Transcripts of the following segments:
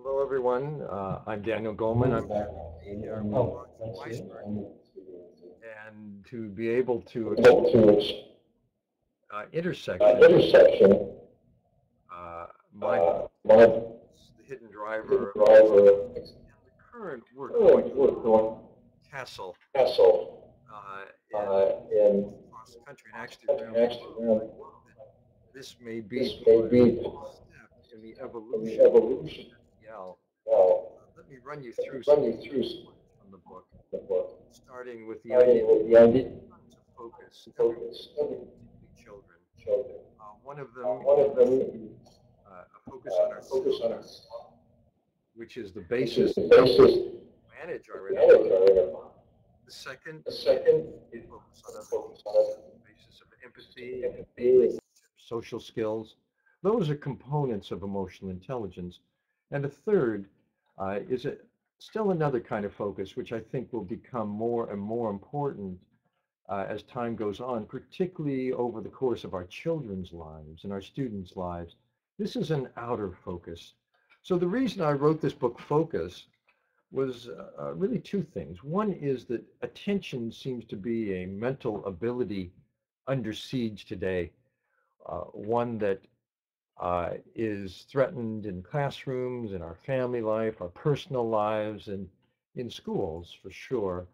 Hello, everyone. I'm Daniel Goleman. I'm here with Roger Weissberg, and to be able to intersection, my book, The Hidden Driver of Acceptance, and the current work going on CASEL in across the country and actually around the world. I think that this may be the final step in the evolution of SEL. Let me run you through some points from the book, starting with the idea tons of focus, everyone, particularly children. One of them is a focus on ourselves, which is the basis to manage our inner mind. The second is a focus on other people, the basis of empathy, relationships, social skills. Those are components of emotional intelligence. And the third still another kind of focus, which I think will become more and more important as time goes on, particularly over the course of our children's lives and our students' lives. This is an outer focus. So the reason I wrote this book, Focus, was really two things. One is that attention seems to be a mental ability under siege today, one that is threatened in classrooms, in our family life, our personal lives, and in schools for sure,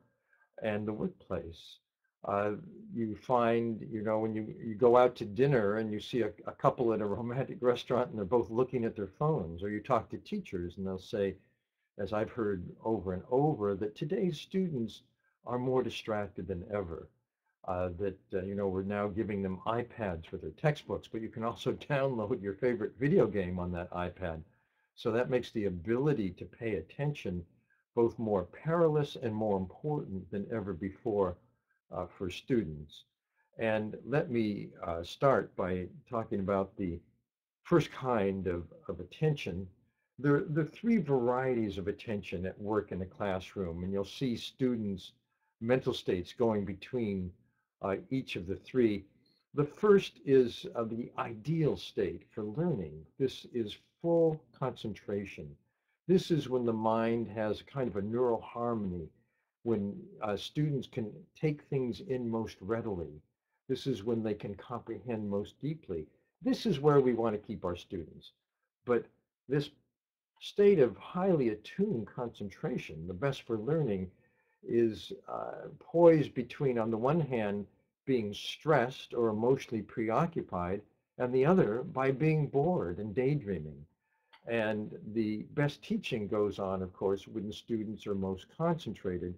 and the workplace. You find, when you go out to dinner and you see a couple at a romantic restaurant and they're both looking at their phones, or you talk to teachers and they'll say, as I've heard over and over, that today's students are more distracted than ever. We're now giving them iPads for their textbooks, but you can also download your favorite video game on that iPad. So that makes the ability to pay attention both more perilous and more important than ever before for students. And let me start by talking about the first kind of attention. There are three varieties of attention at work in the classroom, and you'll see students' mental states going between each of the three. The first is the ideal state for learning. This is full concentration. This is when the mind has kind of a neural harmony, when students can take things in most readily. This is when they can comprehend most deeply. This is where we want to keep our students. But this state of highly attuned concentration, the best for learning, is poised between, on the one hand, being stressed or emotionally preoccupied, and the other by being bored and daydreaming. And the best teaching goes on, of course, when students are most concentrated.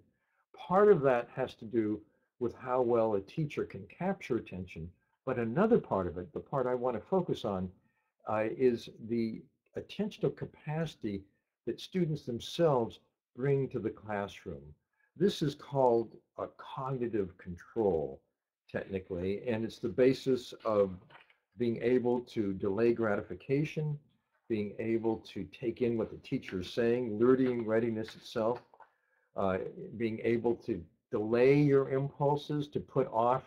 Part of that has to do with how well a teacher can capture attention, but another part of it, the part I want to focus on, is the attentional capacity that students themselves bring to the classroom. This is called a cognitive control, technically, and it's the basis of being able to delay gratification, being able to take in what the teacher is saying, learning readiness itself, being able to delay your impulses, to put off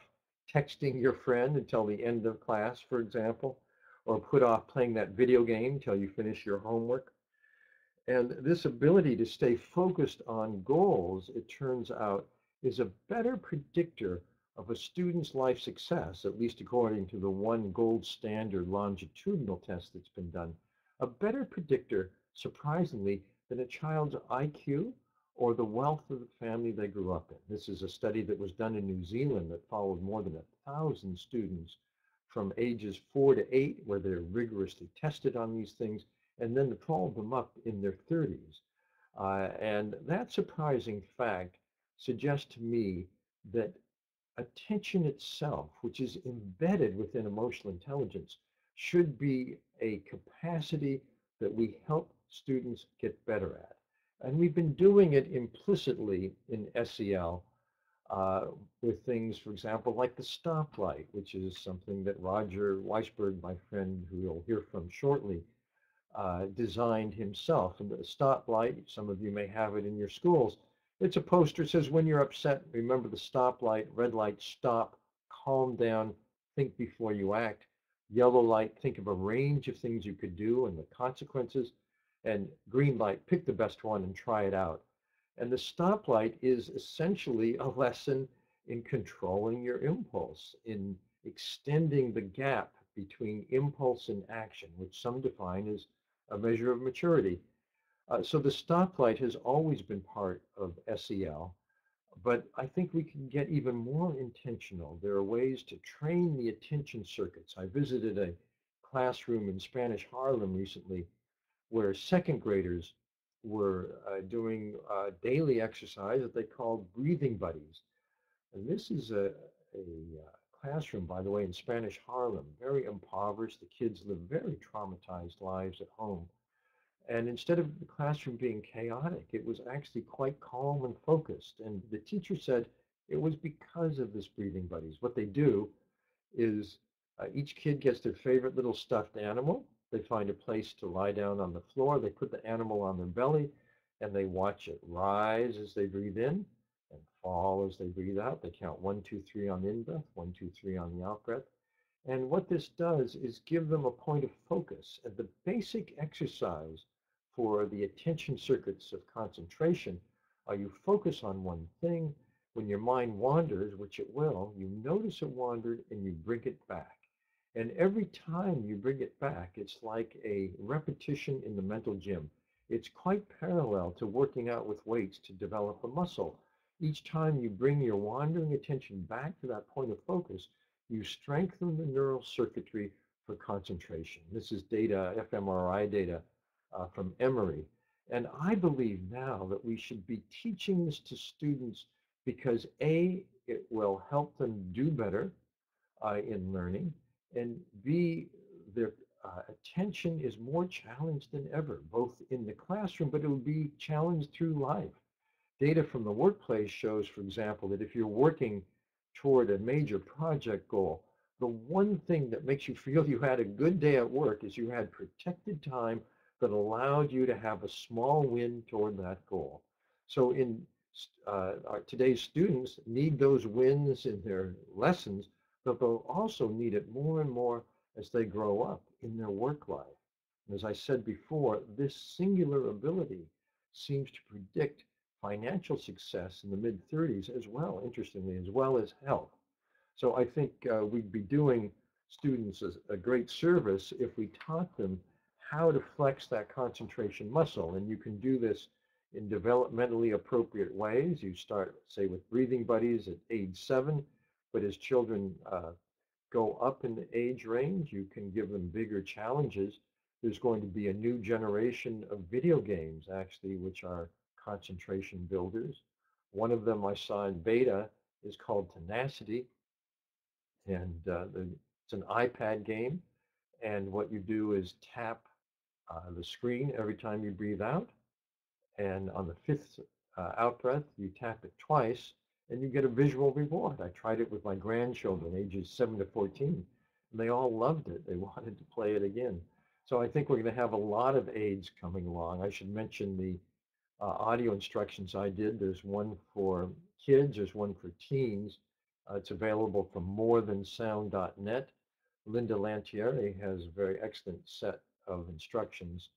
texting your friend until the end of class, for example, or put off playing that video game until you finish your homework. And this ability to stay focused on goals, it turns out, is a better predictor of a student's life success, at least according to the one gold standard longitudinal test that's been done, a better predictor, surprisingly, than a child's IQ or the wealth of the family they grew up in. This is a study that was done in New Zealand that followed more than 1,000 students from ages 4 to 8, where they're rigorously tested on these things, and then followed them up in their 30s. And that surprising fact suggests to me that attention itself, which is embedded within emotional intelligence, should be a capacity that we help students get better at. And we've been doing it implicitly in SEL with things, for example, like the stoplight, which is something that Roger Weissberg, my friend who you'll hear from shortly, designed himself. And the stoplight, some of you may have it in your schools. It's a poster that says, when you're upset, remember the stoplight, red light, stop, calm down, think before you act. Yellow light, think of a range of things you could do and the consequences. and green light, pick the best one and try it out. And the stoplight is essentially a lesson in controlling your impulse, in extending the gap between impulse and action, which some define as a measure of maturity. So the stoplight has always been part of SEL, but I think we can get even more intentional. There are ways to train the attention circuits. I visited a classroom in Spanish Harlem recently where second graders were doing daily exercise that they called breathing buddies. And this is a classroom, by the way, in Spanish Harlem, very impoverished. The kids live very traumatized lives at home. And instead of the classroom being chaotic, it was actually quite calm and focused. And the teacher said it was because of this breathing buddies. What they do is each kid gets their favorite little stuffed animal. They find a place to lie down on the floor. They put the animal on their belly, and they watch it rise as they breathe in and fall as they breathe out. They count 1, 2, 3 on the in-breath, 1, 2, 3 on the out-breath. And what this does is give them a point of focus. And the basic exercise for the attention circuits of concentration are you focus on one thing. When your mind wanders, which it will, you notice it wandered and you bring it back. And every time you bring it back, it's like a repetition in the mental gym. It's quite parallel to working out with weights to develop a muscle. Each time you bring your wandering attention back to that point of focus, you strengthen the neural circuitry for concentration. This is data, fMRI data from Emory. And I believe now that we should be teaching this to students because A, it will help them do better in learning, and B, their attention is more challenged than ever, both in the classroom, but it will be challenged through life. Data from the workplace shows, for example, that if you're working toward a major project goal, the one thing that makes you feel you had a good day at work is you had protected time that allowed you to have a small win toward that goal. So in today's students need those wins in their lessons, but they'll also need it more and more as they grow up in their work life. And as I said before, this singular ability seems to predict financial success in the mid-30s as well, interestingly, as well as health. So I think we'd be doing students a great service if we taught them how to flex that concentration muscle. And you can do this in developmentally appropriate ways. You start, say, with breathing buddies at age 7, but as children go up in the age range, you can give them bigger challenges. There's going to be a new generation of video games, actually, which are concentration builders. One of them I saw in beta is called Tenacity, and it's an iPad game. And what you do is tap the screen every time you breathe out. And on the 5th out breath, you tap it twice, and you get a visual reward. I tried it with my grandchildren, ages 7 to 14, and they all loved it. They wanted to play it again. So I think we're going to have a lot of aids coming along. I should mention the audio instructions I did. There's one for kids, there's one for teens. It's available from morethansound.net. Linda Lantieri has a very excellent set of instructions,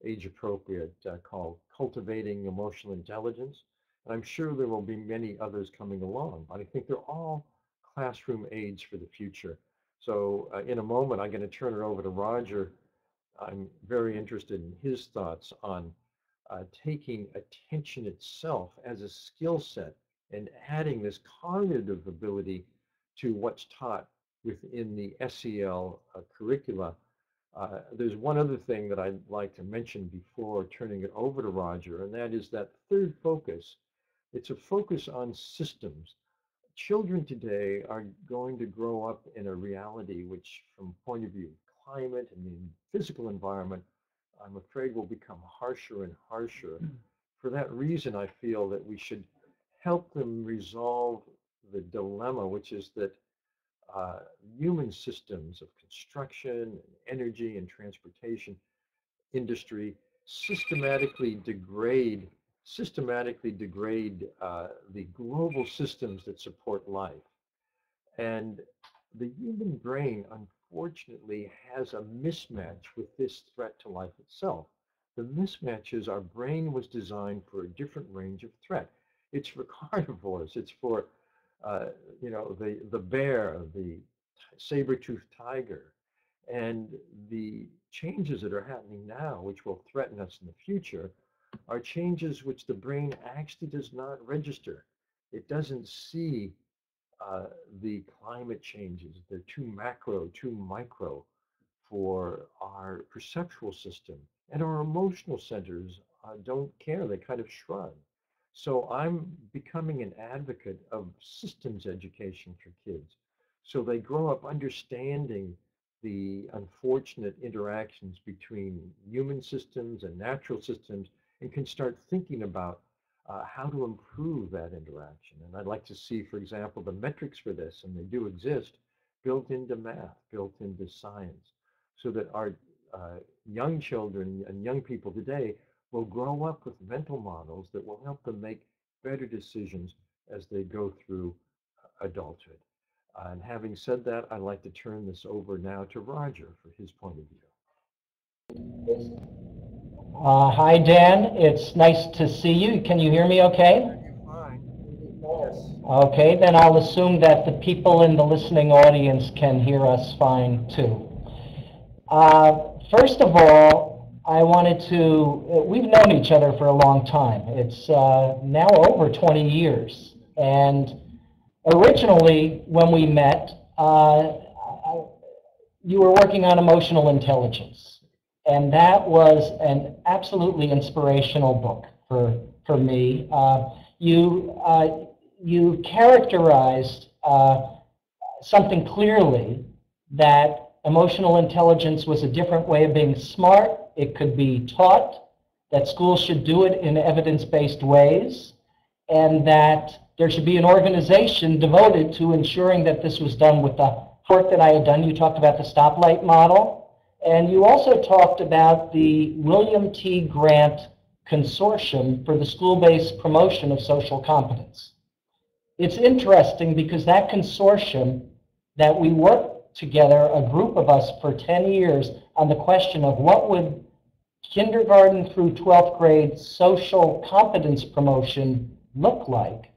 age appropriate, called Cultivating Emotional Intelligence. And I'm sure there will be many others coming along, but I think they're all classroom aids for the future. So in a moment, I'm going to turn it over to Roger. I'm very interested in his thoughts on taking attention itself as a skill set and adding this cognitive ability to what's taught within the SEL curricula. There's one other thing that I'd like to mention before turning it over to Roger, and that is that third focus. It's a focus on systems. Children today are going to grow up in a reality which, from point of view of climate and the physical environment, I'm afraid will become harsher and harsher. For that reason, I feel that we should help them resolve the dilemma, which is that human systems of construction, and energy, and transportation industry systematically degrade the global systems that support life. And the human brain, unfortunately, has a mismatch with this threat to life itself. The mismatch is our brain was designed for a different range of threat. It's for carnivores. It's for, the bear, the saber-toothed tiger. And the changes that are happening now, which will threaten us in the future, are changes which the brain actually does not register. It doesn't see the climate changes. They're too macro, too micro for our perceptual system. And our emotional centers don't care, they kind of shrug. So I'm becoming an advocate of systems education for kids. So they grow up understanding the unfortunate interactions between human systems and natural systems and can start thinking about how to improve that interaction. And I'd like to see, for example, the metrics for this, and they do exist, built into math, built into science, so that our young children and young people today will grow up with mental models that will help them make better decisions as they go through adulthood. And having said that, I'd like to turn this over now to Roger for his point of view. Hi, Dan. It's nice to see you. Can you hear me okay? Fine. Yes. Okay, then I'll assume that the people in the listening audience can hear us fine too. First of all, I wanted to, we've known each other for a long time. It's now over 20 years. And originally, when we met, you were working on emotional intelligence. And that was an absolutely inspirational book for me. You characterized something clearly, that emotional intelligence was a different way of being smart. It could be taught, that schools should do it in evidence-based ways, and that there should be an organization devoted to ensuring that this was done with the work that I had done. You talked about the stoplight model. And you also talked about the William T. Grant Consortium for the School-Based Promotion of Social Competence. It's interesting because that consortium that we worked together, a group of us for 10 years, on the question of what would kindergarten through 12th grade social competence promotion look like.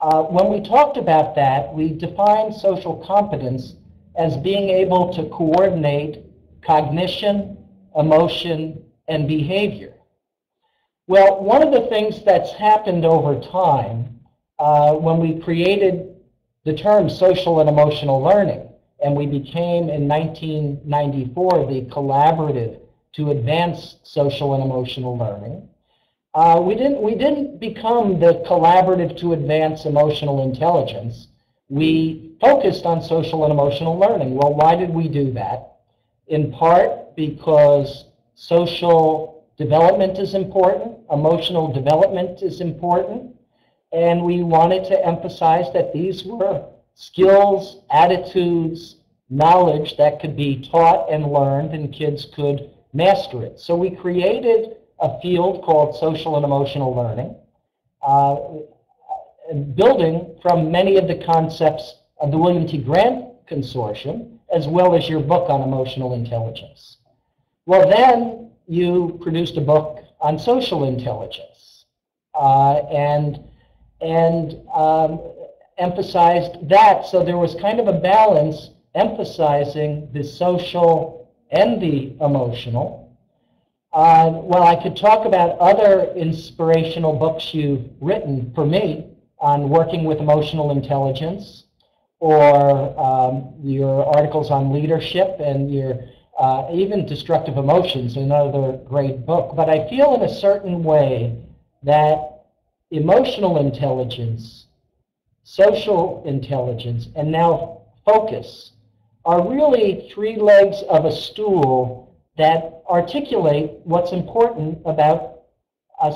When we talked about that, we defined social competence as being able to coordinate cognition, emotion, and behavior. Well, one of the things that's happened over time when we created the term social and emotional learning, and we became in 1994 the Collaborative to Advance Social and Emotional Learning, we didn't become the Collaborative to Advance Emotional Intelligence. We focused on social and emotional learning. Well, why did we do that? In part because social development is important, emotional development is important, and we wanted to emphasize that these were skills, attitudes, knowledge that could be taught and learned, and kids could master it. So we created a field called social and emotional learning, building from many of the concepts of the William T. Grant Consortium, as well as your book on emotional intelligence. Well, then you produced a book on social intelligence and emphasized that. So there was kind of a balance emphasizing the social and the emotional. Well, I could talk about other inspirational books you've written for me on working with emotional intelligence, or your articles on leadership, and your even Destructive Emotions, another great book. But I feel in a certain way that emotional intelligence, social intelligence, and now focus are really three legs of a stool that articulate what's important about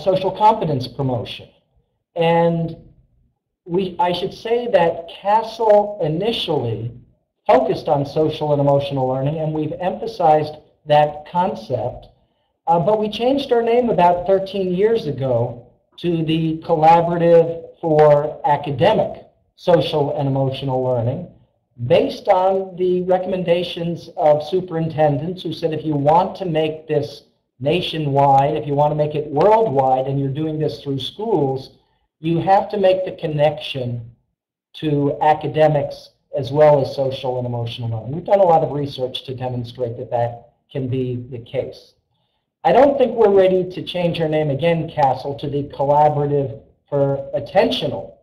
social competence promotion. And I should say that CASEL initially focused on social and emotional learning, and we've emphasized that concept, but we changed our name about 13 years ago to the Collaborative for Academic Social and Emotional Learning, based on the recommendations of superintendents who said, if you want to make this nationwide, if you want to make it worldwide, and you're doing this through schools, you have to make the connection to academics as well as social and emotional learning. We've done a lot of research to demonstrate that that can be the case. I don't think we're ready to change our name again, CASEL, to the Collaborative for Attentional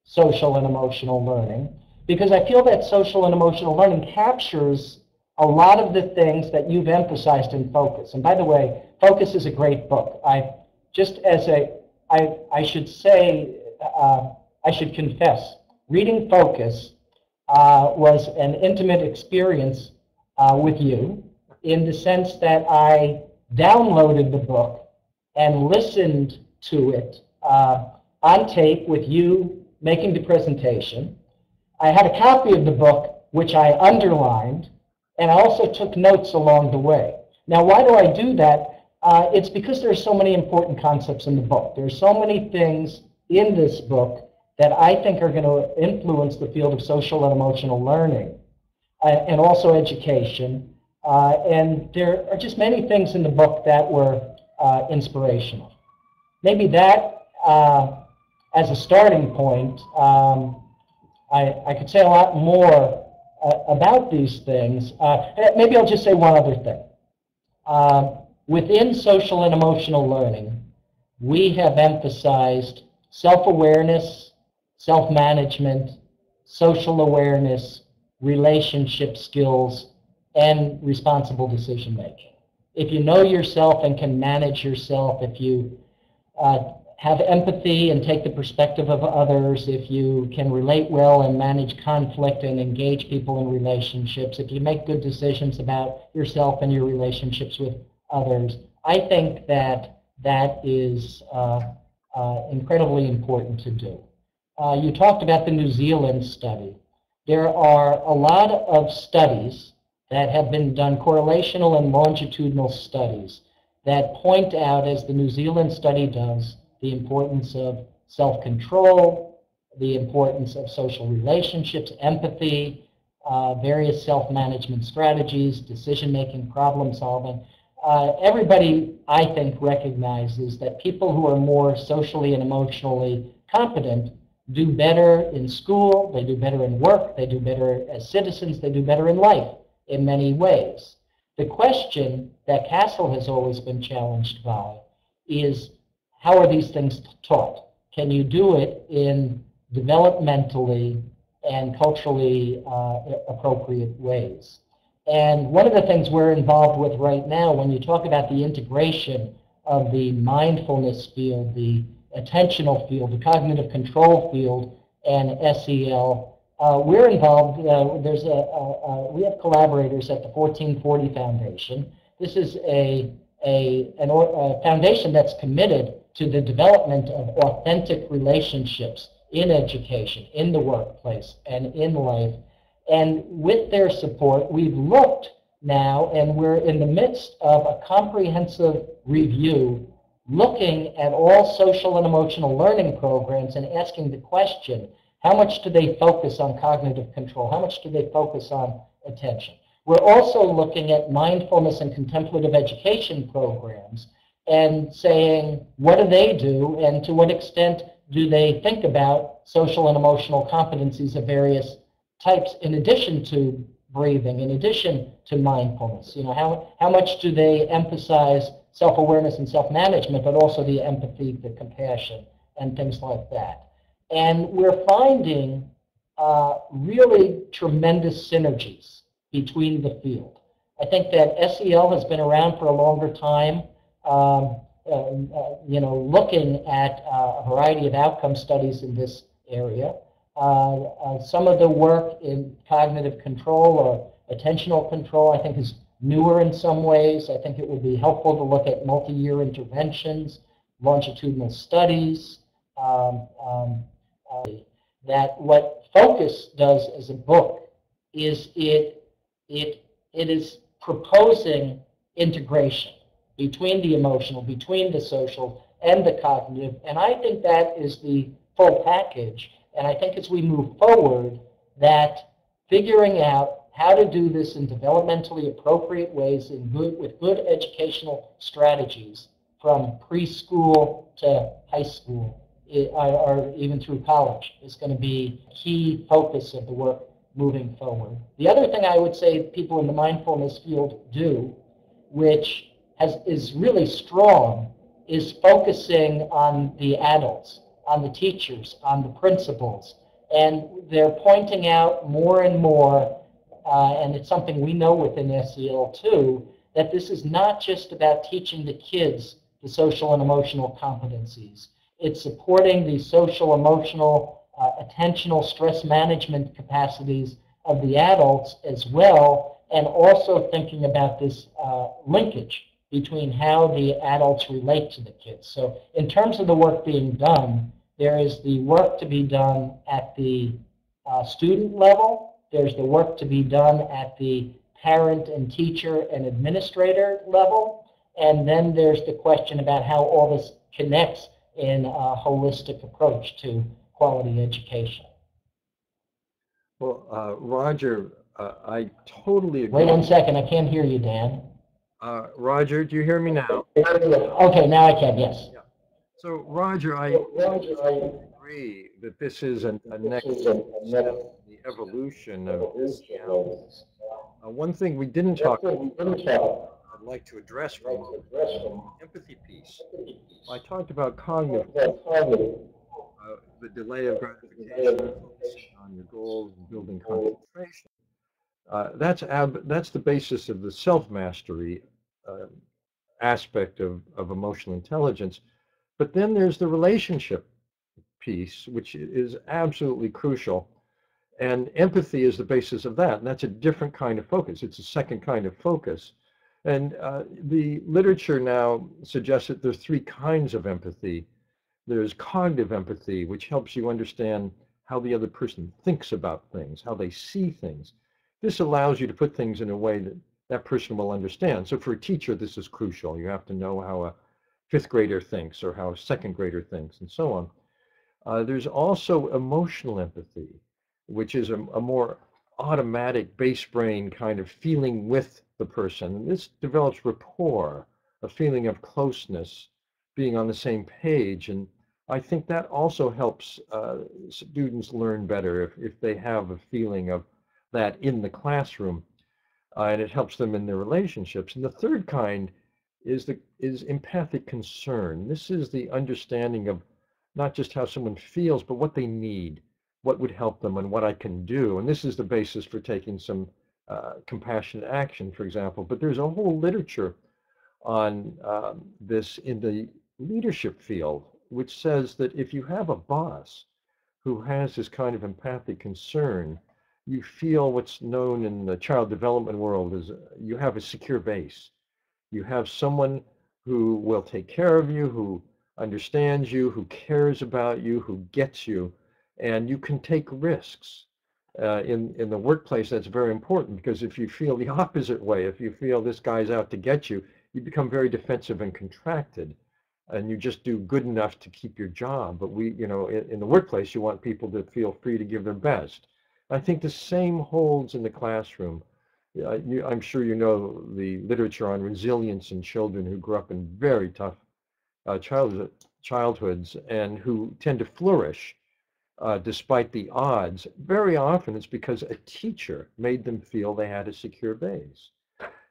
Social and Emotional Learning, because I feel that social and emotional learning captures a lot of the things that you've emphasized in Focus. And by the way, Focus is a great book. I should say, I should confess, reading Focus was an intimate experience with you, in the sense that I downloaded the book and listened to it on tape with you making the presentation. I had a copy of the book, which I underlined, and I also took notes along the way. Now, why do I do that? It's because there are so many important concepts in the book. There are so many things in this book that I think are going to influence the field of social and emotional learning, and also education. And there are just many things in the book that were inspirational. Maybe that, as a starting point, I could say a lot more about these things. Maybe I'll just say one other thing. Within social and emotional learning, we have emphasized self-awareness, self-management, social awareness, relationship skills, and responsible decision-making. If you know yourself and can manage yourself, if you have empathy and take the perspective of others, if you can relate well and manage conflict and engage people in relationships, if you make good decisions about yourself and your relationships with others, I think that that is incredibly important to do. You talked about the New Zealand study. There are a lot of studies that have been done, correlational and longitudinal studies, that point out, as the New Zealand study does, the importance of self-control, the importance of social relationships, empathy, various self-management strategies, decision-making, problem-solving. Everybody, I think, recognizes that people who are more socially and emotionally competent do better in school, they do better in work, they do better as citizens, they do better in life in many ways. The question that CASEL has always been challenged by is, how are these things taught? Can you do it in developmentally and culturally appropriate ways? And one of the things we're involved with right now, when you talk about the integration of the mindfulness field, the attentional field, the cognitive control field, and SEL, we're involved. We have collaborators at the 1440 Foundation. This is a foundation that's committed to the development of authentic relationships in education, in the workplace, and in life. And with their support, we've looked now, and we're in the midst of a comprehensive review looking at all social and emotional learning programs and asking the question, how much do they focus on cognitive control? How much do they focus on attention? We're also looking at mindfulness and contemplative education programs and saying, what do they do, and to what extent do they think about social and emotional competencies of various types, in addition to breathing, in addition to mindfulness? You know, how much do they emphasize self-awareness and self-management, but also the empathy, the compassion, and things like that? And we're finding really tremendous synergies between the field. I think that SEL has been around for a longer time, you know, looking at a variety of outcome studies in this area. Some of the work in cognitive control or attentional control, I think, is newer in some ways. I think it would be helpful to look at multi-year interventions, longitudinal studies. That what Focus does as a book is it is proposing integration between the emotional, between the social, and the cognitive. And I think that is the full package. And I think as we move forward, that figuring out how to do this in developmentally appropriate ways with good educational strategies from preschool to high school or even through college is going to be a key focus of the work moving forward. The other thing I would say people in the mindfulness field do, which is really strong, is focusing on the adults, on the teachers, on the principals. And they're pointing out more and more, and it's something we know within SEL too, that this is not just about teaching the kids the social and emotional competencies. It's supporting the social, emotional, attentional, stress management capacities of the adults as well, and also thinking about this linkage between how the adults relate to the kids. So in terms of the work being done, there is the work to be done at the student level. There's the work to be done at the parent and teacher and administrator level. And then there's the question about how all this connects in a holistic approach to quality education. Well, Roger, I totally agree. Wait 1 second, I can't hear you, Dan. Roger, do you hear me now? Okay, now I can, yes. Yeah. So, Roger, I agree that this is a next step in the evolution of SEL. One thing we didn't talk about, I'd like to address from the empathy piece. I talked about cognitive, the delay of gratification, focusing on your goals, and building concentration. That's the basis of the self-mastery aspect of emotional intelligence. But then there's the relationship piece, which is absolutely crucial. And empathy is the basis of that. And that's a different kind of focus. It's a second kind of focus. And the literature now suggests that there's 3 kinds of empathy. There's cognitive empathy, which helps you understand how the other person thinks about things, how they see things. This allows you to put things in a way that that person will understand. So for a teacher, this is crucial. You have to know how a 5th grader thinks or how a 2nd grader thinks and so on. There's also emotional empathy, which is a more automatic base brain kind of feeling with the person. And this develops rapport, a feeling of closeness, being on the same page. And I think that also helps students learn better if they have a feeling of that in the classroom, and it helps them in their relationships. And the 3rd kind is empathic concern. This is the understanding of not just how someone feels, but what they need, what would help them, and what I can do. And this is the basis for taking some compassionate action, for example. But there's a whole literature on this in the leadership field, which says that if you have a boss who has this kind of empathic concern, you feel what's known in the child development world as you have a secure base. You have someone who will take care of you, who understands you, who cares about you, who gets you, and you can take risks. In the workplace, that's very important, because if you feel the opposite way, if you feel this guy's out to get you, you become very defensive and contracted, and you just do good enough to keep your job. But in the workplace, you want people to feel free to give their best. I think the same holds in the classroom. I'm sure you know the literature on resilience in children who grew up in very tough childhoods and who tend to flourish despite the odds. Very often it's because a teacher made them feel they had a secure base.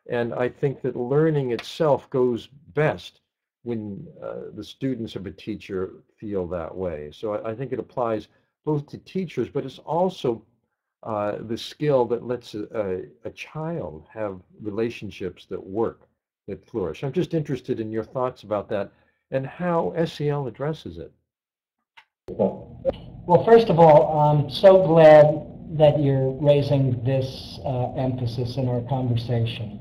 And I think that learning itself goes best when the students of a teacher feel that way. So I think it applies both to teachers, but it's also the skill that lets a child have relationships that work, that flourish. I'm just interested in your thoughts about that and how SEL addresses it. Well, first of all, I'm so glad that you're raising this emphasis in our conversation.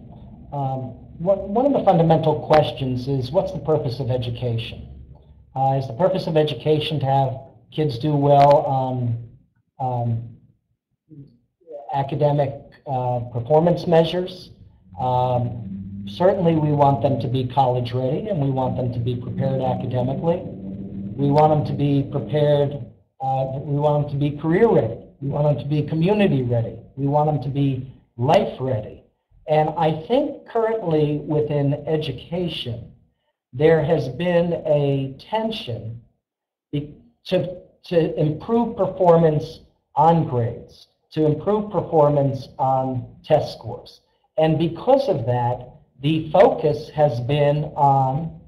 One of the fundamental questions is, what's the purpose of education? Is the purpose of education to have kids do well on academic performance measures? Certainly we want them to be college ready, and we want them to be prepared academically. We want them to be prepared, we want them to be career ready. We want them to be community ready. We want them to be life ready. And I think currently within education, there has been a tension to improve performance on grades, to improve performance on test scores. And because of that, the focus has been on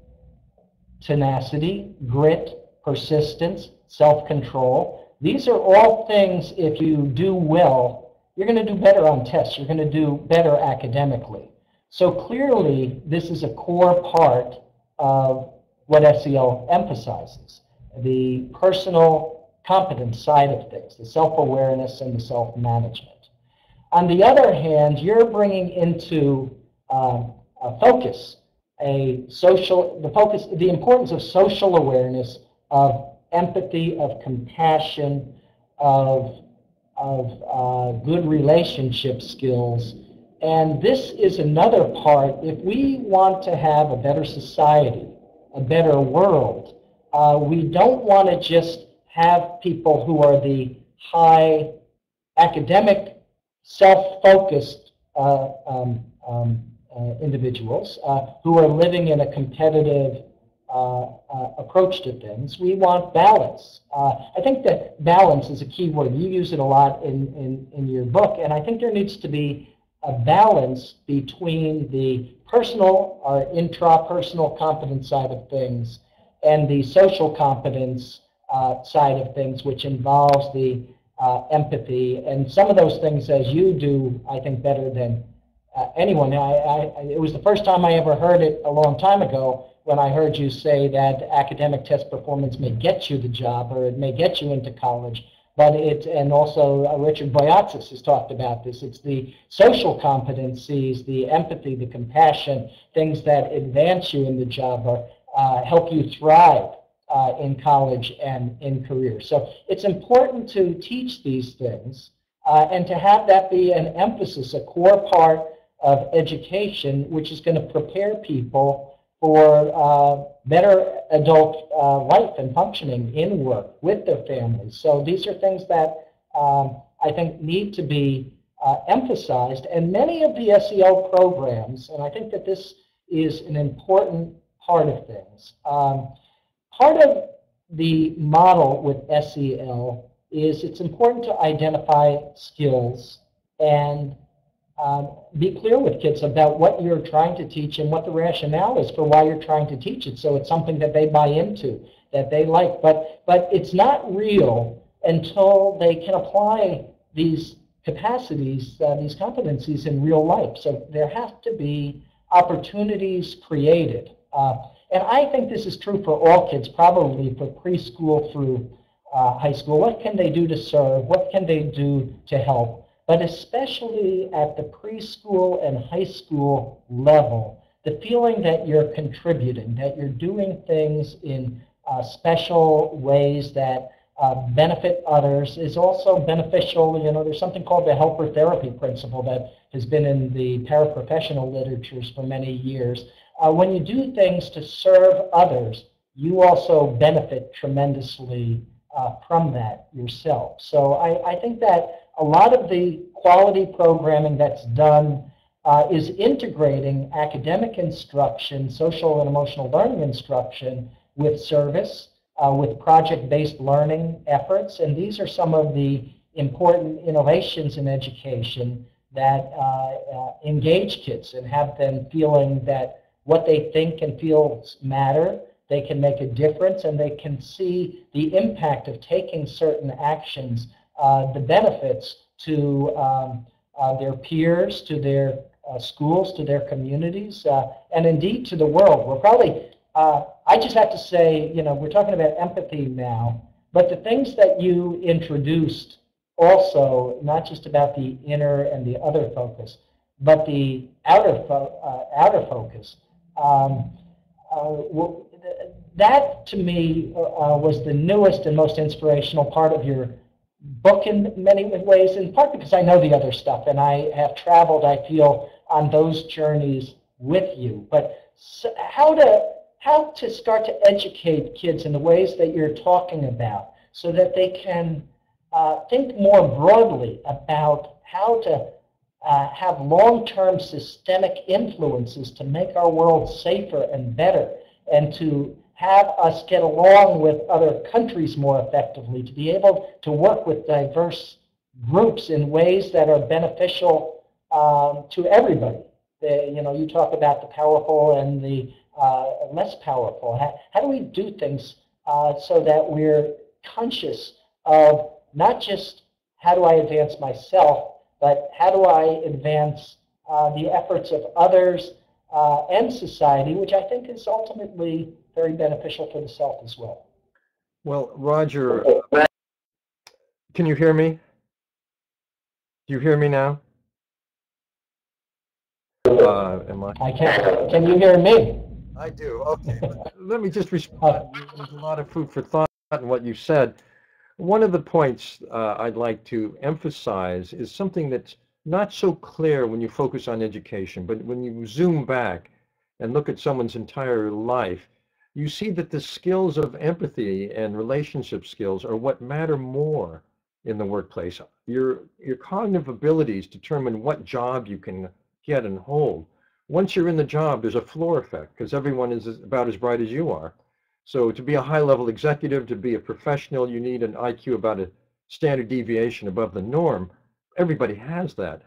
tenacity, grit, persistence, self-control. These are all things, if you do well, you're going to do better on tests. You're going to do better academically. So clearly, this is a core part of what SEL emphasizes, the personal competence side of things, the self-awareness and the self-management. On the other hand, you're bringing into focus the importance of social awareness, of empathy, of compassion, of good relationship skills. And this is another part. If we want to have a better society, a better world, we don't want to just have people who are the high academic, self-focused individuals who are living in a competitive approach to things. We want balance. I think that balance is a key word. You use it a lot in your book, and I think there needs to be a balance between the personal or intrapersonal competence side of things and the social competence side of things, which involves the empathy, and some of those things, as you do, I think, better than anyone. It was the first time I ever heard it a long time ago when I heard you say that academic test performance may get you the job or it may get you into college, but and also Richard Boyatzis has talked about this. It's the social competencies, the empathy, the compassion, things that advance you in the job or help you thrive in college and in career. So it's important to teach these things and to have that be an emphasis, a core part of education, which is going to prepare people for better adult life and functioning in work with their families. So these are things that I think need to be emphasized. And many of the SEL programs, and I think that this is an important part of things, part of the model with SEL is it's important to identify skills and be clear with kids about what you're trying to teach and what the rationale is for why you're trying to teach it, so it's something that they buy into, that they like. But it's not real until they can apply these capacities, these competencies in real life. So there have to be opportunities created. And I think this is true for all kids, probably for preschool through high school. What can they do to serve? What can they do to help? But especially at the preschool and high school level, the feeling that you're contributing, that you're doing things in special ways that benefit others is also beneficial. You know, there's something called the helper therapy principle that has been in the paraprofessional literatures for many years. When you do things to serve others, you also benefit tremendously from that yourself. So I think that a lot of the quality programming that's done is integrating academic instruction, social and emotional learning instruction with service, with project-based learning efforts. And these are some of the important innovations in education that engage kids and have them feeling that what they think and feel matter. They can make a difference, and they can see the impact of taking certain actions, the benefits to their peers, to their schools, to their communities, and indeed to the world. We're probably, I just have to say, you know, we're talking about empathy now, but the things that you introduced also, not just about the inner and the other focus, but the outer focus, that to me was the newest and most inspirational part of your book in many ways, in part because I know the other stuff and I have traveled, I feel, on those journeys with you. But how to start to educate kids in the ways that you're talking about so that they can think more broadly about how to have long-term systemic influences to make our world safer and better, and to have us get along with other countries more effectively, to be able to work with diverse groups in ways that are beneficial to everybody. You talk about the powerful and the less powerful. How do we do things so that we're conscious of not just how do I advance myself, but how do I advance the efforts of others and society, which I think is ultimately very beneficial for the self as well. Well, Roger, can you hear me? Do you hear me now? I can. Can you hear me? I do. Okay. Let me just respond. There's a lot of food for thought in what you said. One of the points I'd like to emphasize is something that's not so clear when you focus on education, but when you zoom back and look at someone's entire life, you see that the skills of empathy and relationship skills are what matter more in the workplace. Your cognitive abilities determine what job you can get and hold. Once you're in the job, there's a floor effect because everyone is about as bright as you are. So to be a high-level executive, to be a professional, you need an IQ about a standard deviation above the norm. Everybody has that.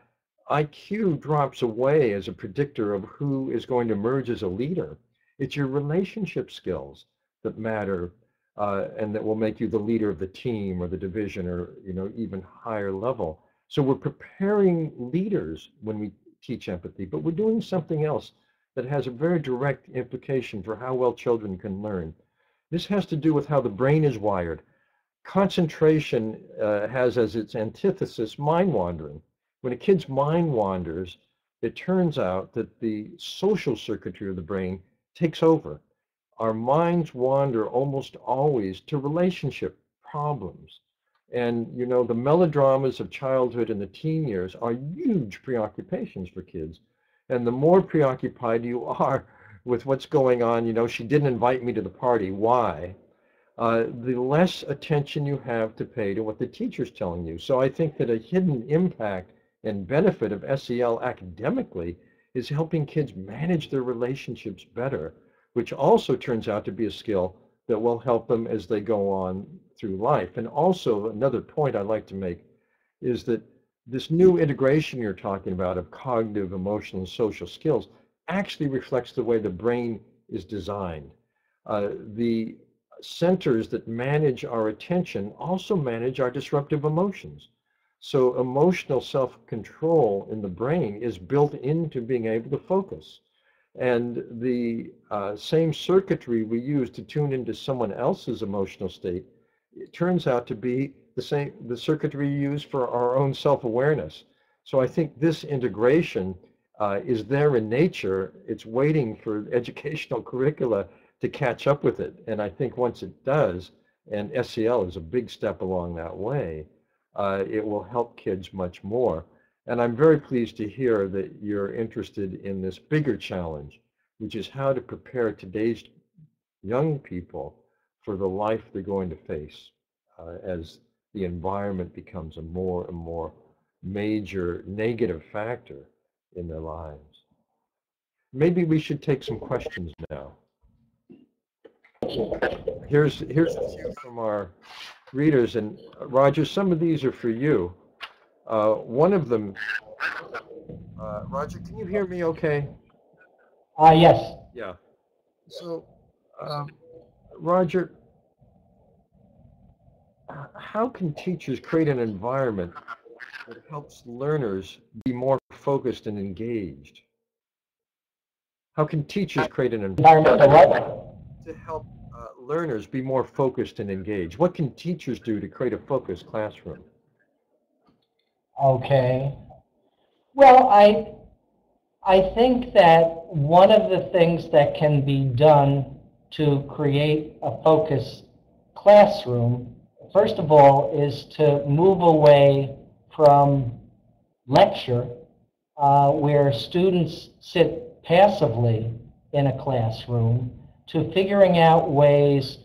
IQ drops away as a predictor of who is going to emerge as a leader. It's your relationship skills that matter and that will make you the leader of the team or the division or even higher level. So we're preparing leaders when we teach empathy, but we're doing something else that has a very direct implication for how well children can learn. This has to do with how the brain is wired. Concentration has as its antithesis mind wandering. When a kid's mind wanders, it turns out that the social circuitry of the brain takes over. Our minds wander almost always to relationship problems. And the melodramas of childhood and the teen years are huge preoccupations for kids. And the more preoccupied you are with what's going on, she didn't invite me to the party, why? The less attention you have to pay to what the teacher's telling you. So I think that a hidden impact and benefit of SEL academically is helping kids manage their relationships better, which also turns out to be a skill that will help them as they go on through life. And also another point I'd like to make is that this new integration you're talking about of cognitive, emotional, and social skills actually reflects the way the brain is designed. The centers that manage our attention also manage our disruptive emotions. So emotional self-control in the brain is built into being able to focus. And the same circuitry we use to tune into someone else's emotional state, it turns out to be the circuitry we use for our own self-awareness. So I think this integration is there in nature. It's waiting for educational curricula to catch up with it. And I think once it does, and SEL is a big step along that way, it will help kids much more. And I'm very pleased to hear that you're interested in this bigger challenge, which is how to prepare today's young people for the life they're going to face as the environment becomes a more and more major negative factor in their lives. Maybe we should take some questions now. Here's a few from our readers, and Roger, some of these are for you. One of them, Roger, can you hear me okay? Yes. Yeah. So, Roger, how can teachers create an environment that helps learners be more focused and engaged? How can teachers create an environment to help learners be more focused and engaged? What can teachers do to create a focused classroom? Okay. Well, I think that one of the things that can be done to create a focused classroom, first of all, is to move away from lecture, where students sit passively in a classroom, to figuring out ways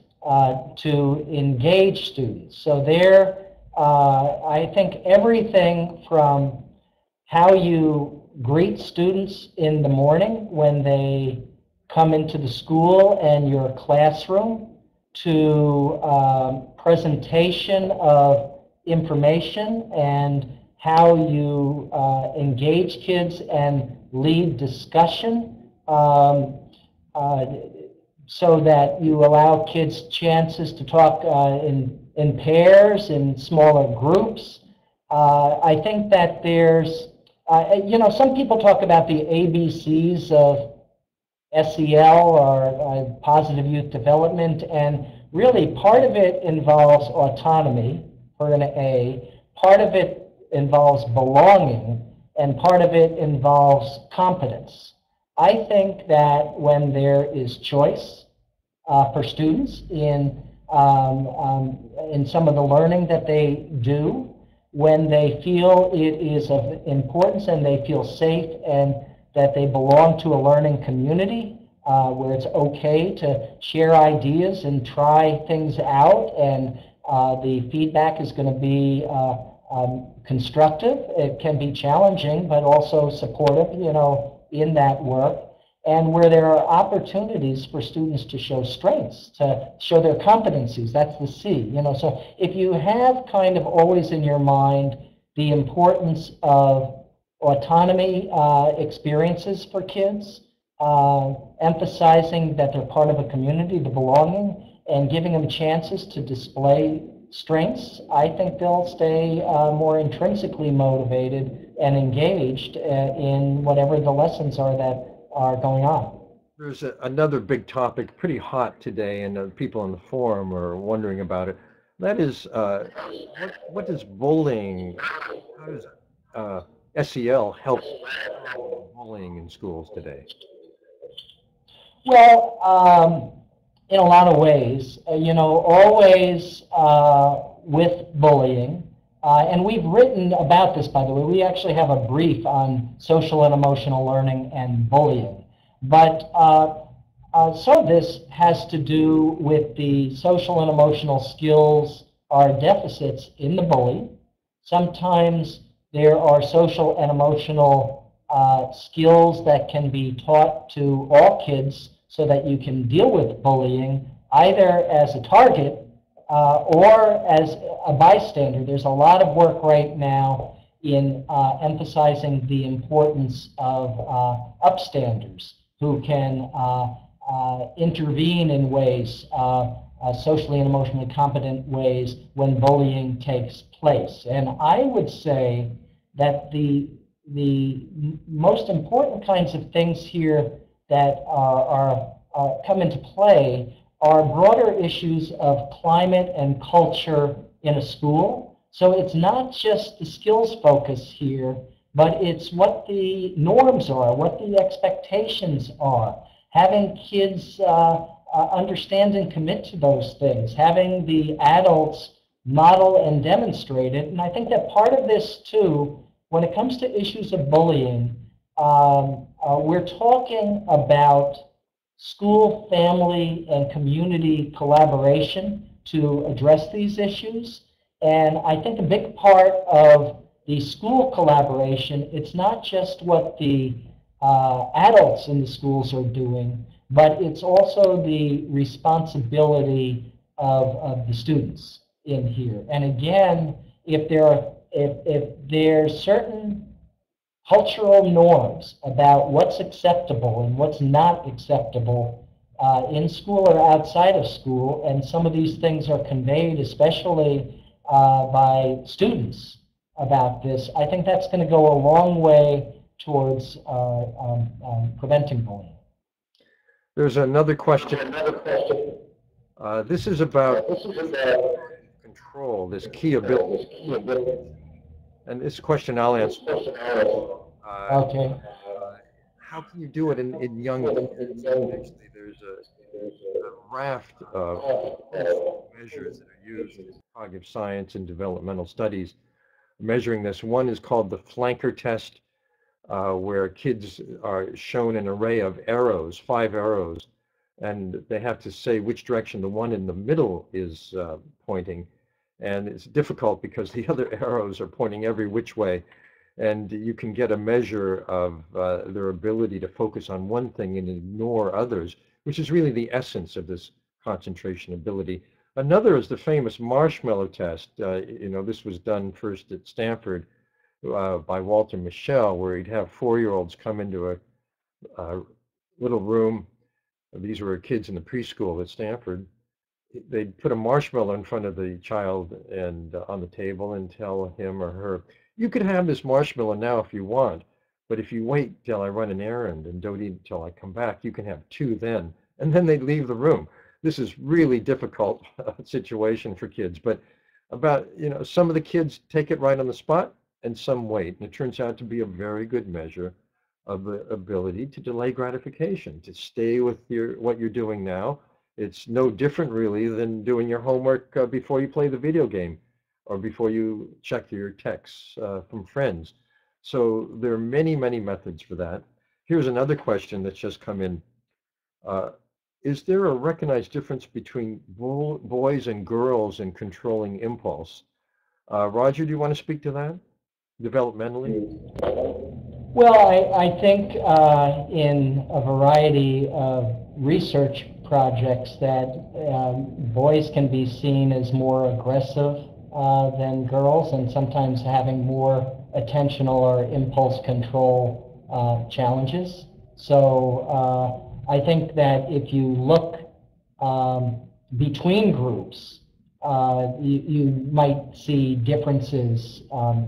to engage students. So there, I think everything from how you greet students in the morning when they come into the school and your classroom, to presentation of information and how you engage kids and lead discussion, so that you allow kids chances to talk in pairs, in smaller groups. I think that there's, some people talk about the ABCs of SEL, or positive youth development, and really part of it involves autonomy, for an A, part of it involves belonging, and part of it involves competence. I think that when there is choice for students in some of the learning that they do, when they feel it is of importance and they feel safe and that they belong to a learning community where it's okay to share ideas and try things out, and the feedback is going to be constructive. It can be challenging, but also supportive, in that work. And where there are opportunities for students to show strengths, to show their competencies, that's the C. So if you have kind of always in your mind the importance of autonomy experiences for kids, emphasizing that they're part of a community, the belonging, and giving them chances to display strengths, I think they'll stay more intrinsically motivated and engaged in whatever the lessons are that are going on. There's another big topic, pretty hot today, and people in the forum are wondering about it. That is, what does bullying, how does SEL help bullying in schools today? Well, in a lot of ways, always with bullying. And we've written about this, by the way. We actually have a brief on social and emotional learning and bullying. But some of this has to do with the social and emotional skills are deficits in the bully. Sometimes there are social and emotional skills that can be taught to all kids so that you can deal with bullying either as a target or as a bystander. There's a lot of work right now in emphasizing the importance of upstanders who can intervene in ways, socially and emotionally competent ways, when bullying takes place. And I would say that the most important kinds of things here that come into play are broader issues of climate and culture in a school. So it's not just the skills focus here, but it's what the norms are, what the expectations are, having kids understand and commit to those things, having the adults model and demonstrate it. And I think that part of this, too, when it comes to issues of bullying, we're talking about school, family, and community collaboration to address these issues. And I think a big part of the school collaboration, it's not just what the adults in the schools are doing, but it's also the responsibility of the students in here. And again, if there's certain cultural norms about what's acceptable and what's not acceptable in school or outside of school, and some of these things are conveyed, especially by students about this, I think that's going to go a long way towards preventing bullying. There's another question. This is about control, this key ability. And this question I'll answer. Okay. How can you do it in young kids? Actually, there's a raft of measures that are used in cognitive science and developmental studies measuring this. One is called the flanker test, where kids are shown an array of arrows, 5 arrows, and they have to say which direction the one in the middle is pointing. And it's difficult because the other arrows are pointing every which way. And you can get a measure of their ability to focus on one thing and ignore others, which is really the essence of this concentration ability. Another is the famous Marshmallow Test. This was done first at Stanford by Walter Mischel, where he'd have 4-year-olds come into a little room. These were kids in the preschool at Stanford. They'd put a marshmallow in front of the child and on the table and tell him or her, you could have this marshmallow now if you want, but if you wait till I run an errand and don't eat until I come back, you can have 2 then. And then they'd leave the room. This is really difficult situation for kids, but some of the kids take it right on the spot and some wait. And it turns out to be a very good measure of the ability to delay gratification, to stay with what you're doing now. It's no different really than doing your homework before you play the video game or before you check your texts from friends. So there are many, many methods for that. Here's another question that's just come in. Is there a recognized difference between boys and girls in controlling impulse? Roger, do you want to speak to that developmentally? Well, I think in a variety of research projects that boys can be seen as more aggressive than girls, and sometimes having more attentional or impulse control challenges. So I think that if you look between groups, you might see differences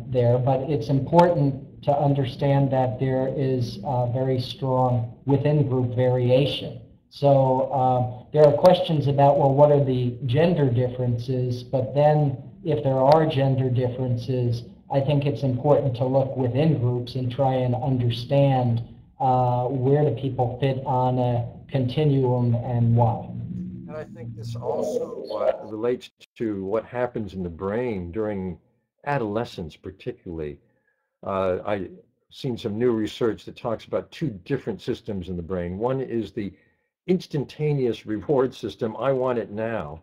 there, but it's important to understand that there is very strong within-group variation. So there are questions about, well, what are the gender differences? But then if there are gender differences, I think it's important to look within groups and try and understand where do people fit on a continuum and why. And I think this also relates to what happens in the brain during adolescence particularly. I've seen some new research that talks about 2 different systems in the brain. One is the instantaneous reward system, I want it now.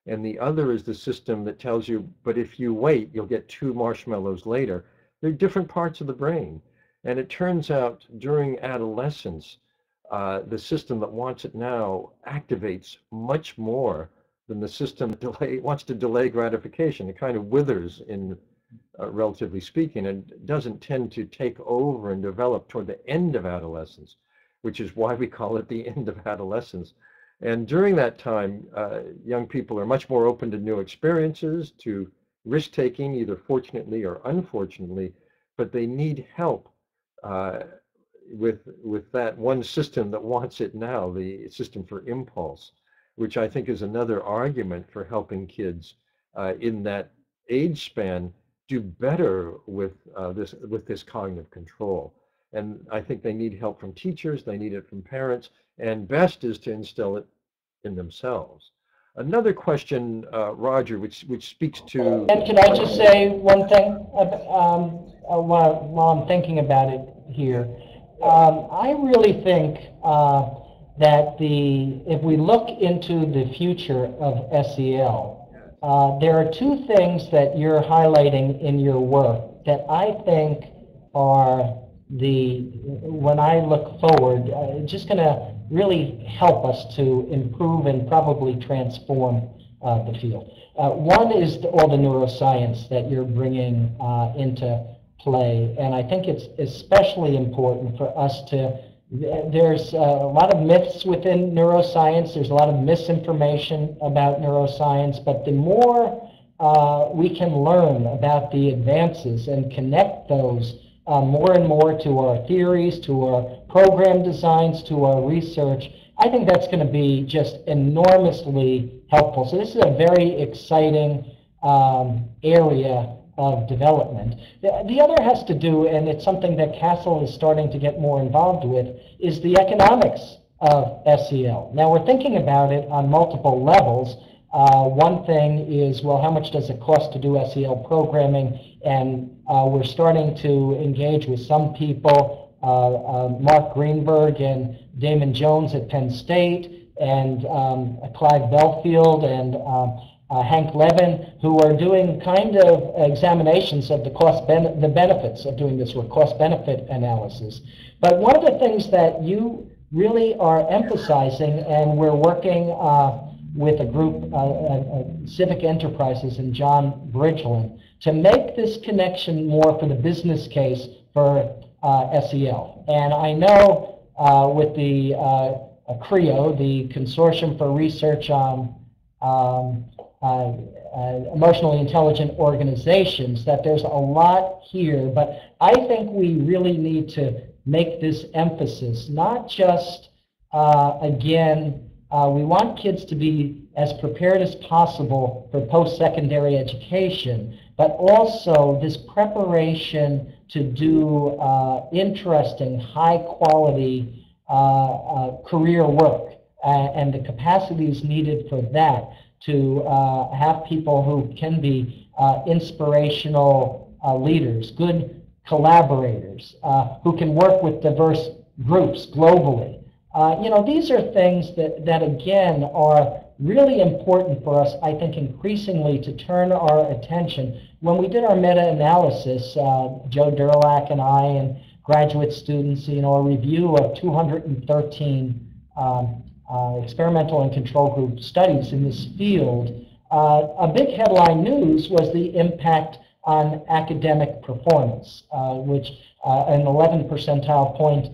And the other is the system that tells you, but if you wait, you'll get 2 marshmallows later. They're different parts of the brain. And it turns out during adolescence, the system that wants it now activates much more than the system that wants to delay gratification. It kind of withers in relatively speaking, and doesn't tend to take over and develop toward the end of adolescence, which is why we call it the end of adolescence. And during that time, young people are much more open to new experiences, to risk-taking, either fortunately or unfortunately, but they need help with that one system that wants it now, the system for impulse, which I think is another argument for helping kids in that age span do better with this cognitive control. And I think they need help from teachers, they need it from parents, and best is to instill it in themselves. Another question, Roger, which speaks to... And can I just say one thing while I'm thinking about it here? I really think that if we look into the future of SEL, there are 2 things that you're highlighting in your work that I think are when I look forward, just going to really help us to improve and probably transform the field. One is all the neuroscience that you're bringing into play, and I think it's especially important for us to, there's a lot of myths within neuroscience, there's a lot of misinformation about neuroscience, but the more we can learn about the advances and connect those more and more to our theories, to our program designs, to our research, I think that's going to be just enormously helpful. So this is a very exciting area of development. The other has to do, and it's something that CASEL is starting to get more involved with, is the economics of SEL. Now we're thinking about it on multiple levels. One thing is, well, how much does it cost to do SEL programming? And we're starting to engage with some people, Mark Greenberg and Damon Jones at Penn State, and Clive Belfield, and Hank Levin, who are doing kind of examinations of the benefits of doing this work, cost-benefit analysis. But one of the things that you really are emphasizing, and we're working with a group, Civic Enterprises and John Bridgeland, to make this connection more for the business case for SEL. And I know with the CREO, the Consortium for Research on Emotionally Intelligent Organizations, that there's a lot here, but I think we really need to make this emphasis, not just, again, we want kids to be as prepared as possible for post-secondary education, but also this preparation to do interesting, high-quality career work, and the capacities needed for that, to have people who can be inspirational leaders, good collaborators, who can work with diverse groups globally. These are things that again are really important for us, I think, increasingly to turn our attention. When we did our meta-analysis, Joe Durlak and I and graduate students, a review of 213 experimental and control group studies in this field, a big headline news was the impact on academic performance, which an 11 percentile point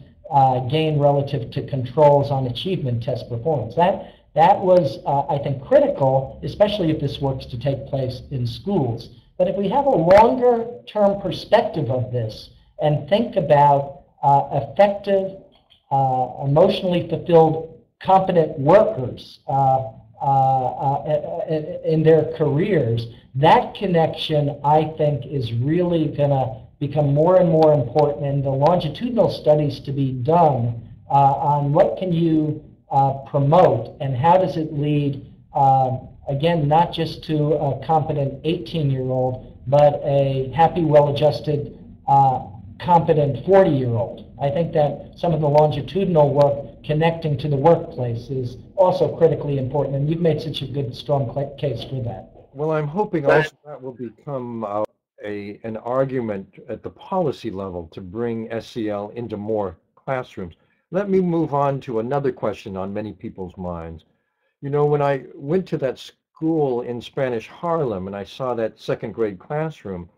gain relative to controls on achievement test performance. That was, I think, critical, especially if this works to take place in schools. But if we have a longer-term perspective of this and think about effective, emotionally fulfilled, competent workers in their careers, that connection, I think, is really going to become more and more important, and the longitudinal studies to be done on what can you promote and how does it lead, again, not just to a competent 18-year-old, but a happy, well-adjusted, competent 40-year-old. I think that some of the longitudinal work connecting to the workplace is also critically important, and you've made such a good, strong case for that. Well, I'm hoping also that will become an argument at the policy level to bring SEL into more classrooms. Let me move on to another question on many people's minds. When I went to that school in Spanish Harlem and I saw that second grade classroom,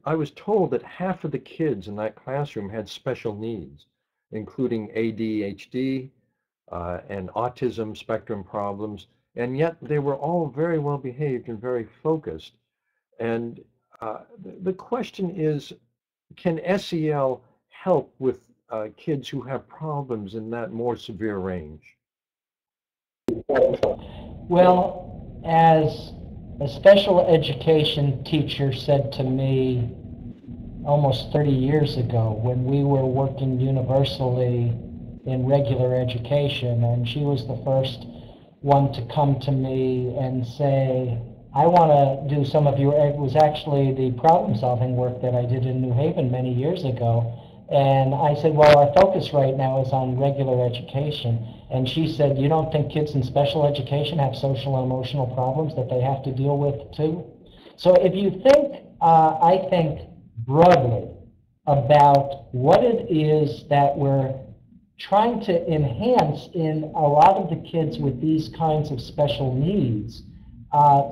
I was told that half of the kids in that classroom had special needs, including ADHD and autism spectrum problems, and yet they were all very well behaved and very focused. And the question is, can SEL help with kids who have problems in that more severe range? Well, as a special education teacher said to me almost 30 years ago when we were working universally in regular education, and she was the first one to come to me and say, I want to do some of it was actually the problem-solving work that I did in New Haven many years ago. And I said, well, our focus right now is on regular education. And she said, you don't think kids in special education have social and emotional problems that they have to deal with too? So if you think, I think broadly about what it is that we're trying to enhance in a lot of the kids with these kinds of special needs,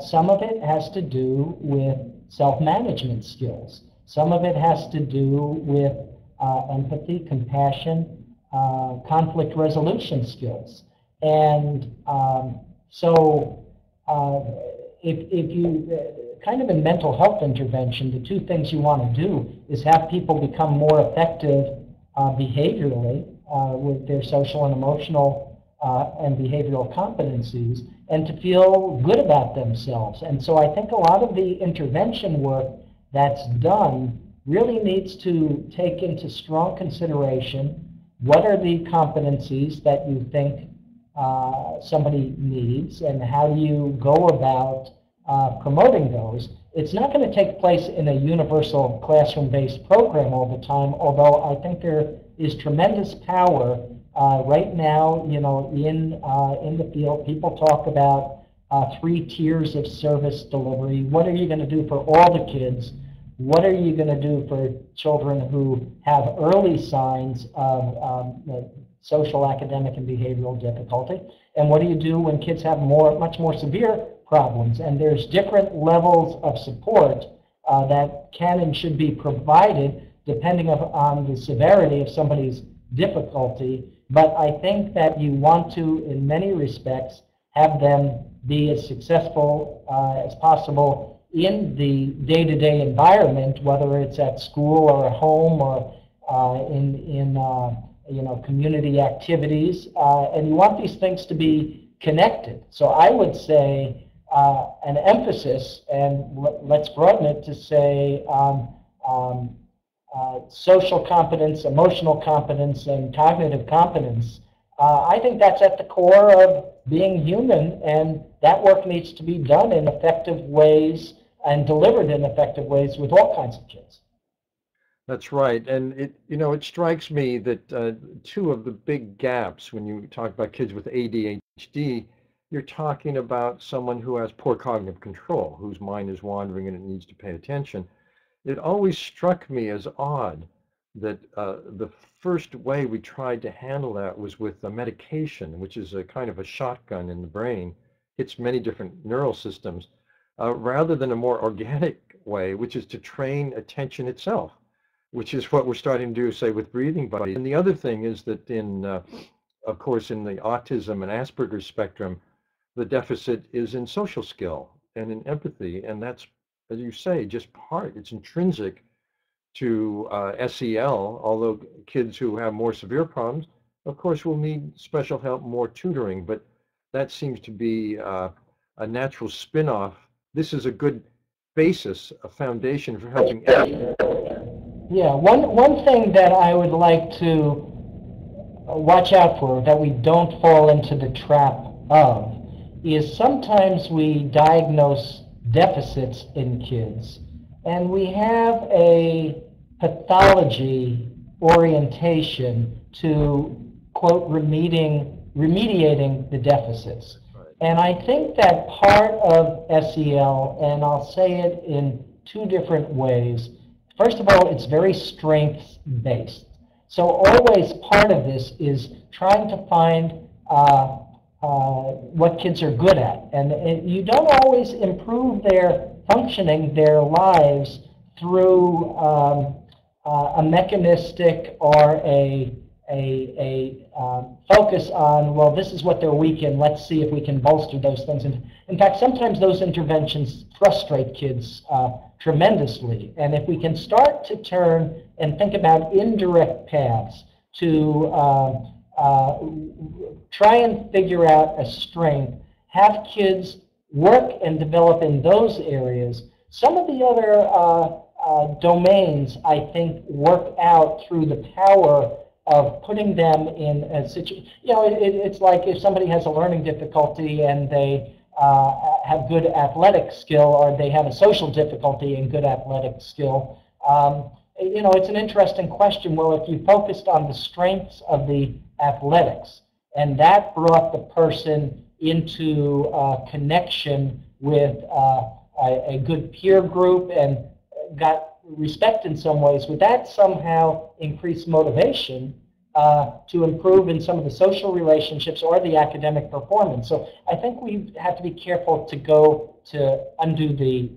some of it has to do with self-management skills. Some of it has to do with empathy, compassion, conflict resolution skills. And so if you, kind of in mental health intervention, the two things you want to do is have people become more effective behaviorally with their social and emotional and behavioral competencies, and to feel good about themselves. And so I think a lot of the intervention work that's done really needs to take into strong consideration what are the competencies that you think somebody needs, and how do you go about promoting those. It's not going to take place in a universal classroom-based program all the time, although I think there is tremendous power right now, in the field. People talk about 3 tiers of service delivery. What are you going to do for all the kids? What are you going to do for children who have early signs of social, academic, and behavioral difficulty? And what do you do when kids have much more severe problems? And there's different levels of support that can and should be provided depending on the severity of somebody's difficulty. But I think that you want to, in many respects, have them be as successful as possible in the day-to-day environment, whether it's at school or at home or in community activities, and you want these things to be connected. So I would say an emphasis, and let's broaden it to say social competence, emotional competence, and cognitive competence. I think that's at the core of being human, and that work needs to be done in effective ways and delivered in effective ways with all kinds of kids. That's right. And it strikes me that two of the big gaps when you talk about kids with ADHD, you're talking about someone who has poor cognitive control, whose mind is wandering and it needs to pay attention. It always struck me as odd that the first way we tried to handle that was with a medication, which is a kind of a shotgun in the brain, hits many different neural systems, rather than a more organic way, which is to train attention itself, which is what we're starting to do, say, with breathing buddies. And the other thing is that of course, in the autism and Asperger's spectrum, the deficit is in social skill and in empathy, and that's, as you say, just it's intrinsic to SEL, although kids who have more severe problems, of course, will need special help, more tutoring, but that seems to be a natural spin-off. This is a good basis, a foundation for helping everyone. Yeah, one thing that I would like to watch out for, that we don't fall into the trap of, is sometimes we diagnose deficits in kids, and we have a pathology orientation to, quote, remediating the deficits. And I think that part of SEL, and I'll say it in 2 different ways. First of all, it's very strengths-based. So always part of this is trying to find what kids are good at. And you don't always improve their functioning, their lives, through a mechanistic or a focus on, well, this is what they're weak in, let's see if we can bolster those things. And in fact, sometimes those interventions frustrate kids tremendously. And if we can start to turn and think about indirect paths to try and figure out a strength, have kids work and develop in those areas. Some of the other domains, I think, work out through the power of putting them in a situation. It's like if somebody has a learning difficulty and they have good athletic skill, or they have a social difficulty and good athletic skill. It's an interesting question. Well, if you focused on the strengths of the athletics, and that brought the person into connection with a good peer group and got respect in some ways, would that somehow increase motivation to improve in some of the social relationships or the academic performance? So I think we have to be careful to undo the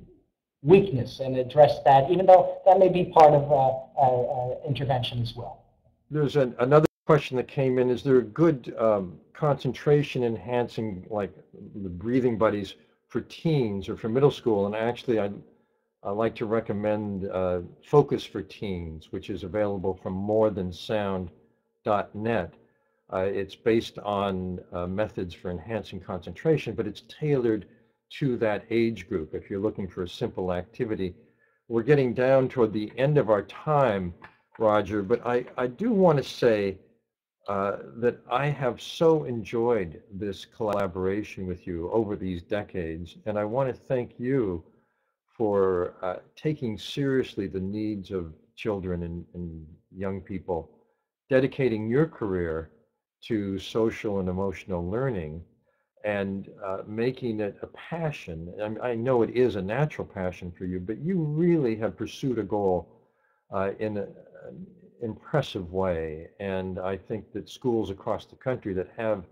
weakness and address that, even though that may be part of intervention as well. There's another question that came in. Is there a good concentration enhancing, like the breathing buddies, for teens or for middle school? And actually, I like to recommend Focus for Teens, which is available from morethansound.net. It's based on methods for enhancing concentration, but it's tailored to that age group if you're looking for a simple activity. We're getting down toward the end of our time, Roger, but I do want to say that I have so enjoyed this collaboration with you over these decades, and I want to thank you for taking seriously the needs of children and young people, dedicating your career to social and emotional learning, and making it a passion. I know it is a natural passion for you, but you really have pursued a goal in an impressive way. And I think that schools across the country that have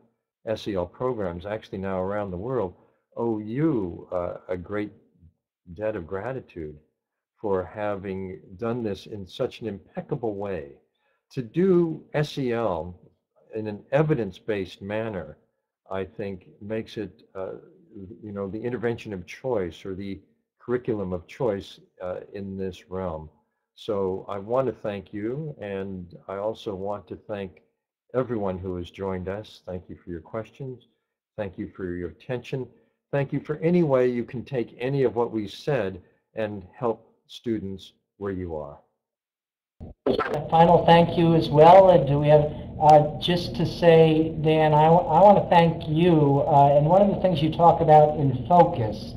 SEL programs, actually now around the world, owe you a great debt of gratitude for having done this in such an impeccable way. To do SEL in an evidence-based manner, I think makes it, the intervention of choice or the curriculum of choice in this realm. So I want to thank you, and I also want to thank everyone who has joined us. Thank you for your questions. Thank you for your attention. Thank you for any way you can take any of what we said and help students where you are. A final thank you as well. Do we have, just to say, Dan, I want to thank you. And one of the things you talk about in focus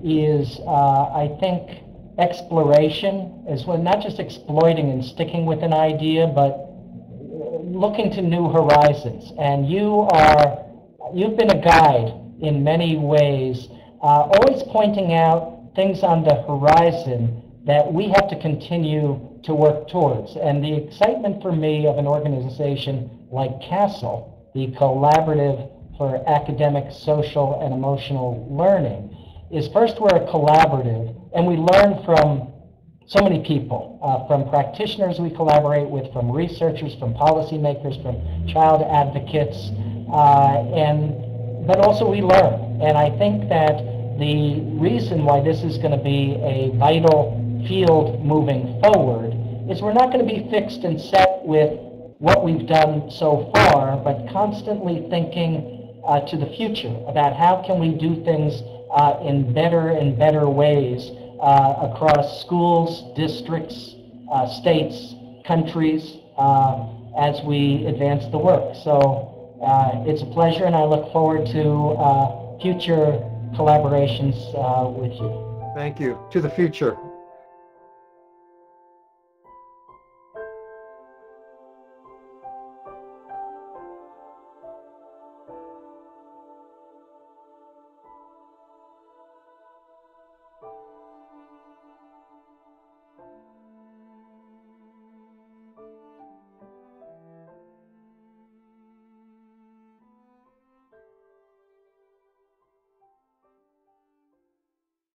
is, I think, exploration as well, not just exploiting and sticking with an idea, but looking to new horizons. And you've been a guide in many ways, always pointing out things on the horizon that we have to continue to work towards. And the excitement for me of an organization like CASEL, the Collaborative for Academic, Social, and Emotional Learning, is first we're a collaborative, and we learn from so many people, from practitioners we collaborate with, from researchers, from policymakers, from child advocates, but also we learn. And I think that the reason why this is going to be a vital field moving forward is we're not going to be fixed and set with what we've done so far, but constantly thinking to the future about how can we do things in better and better ways across schools, districts, states, countries, as we advance the work. So it's a pleasure, and I look forward to future collaborations with you. Thank you. To the future.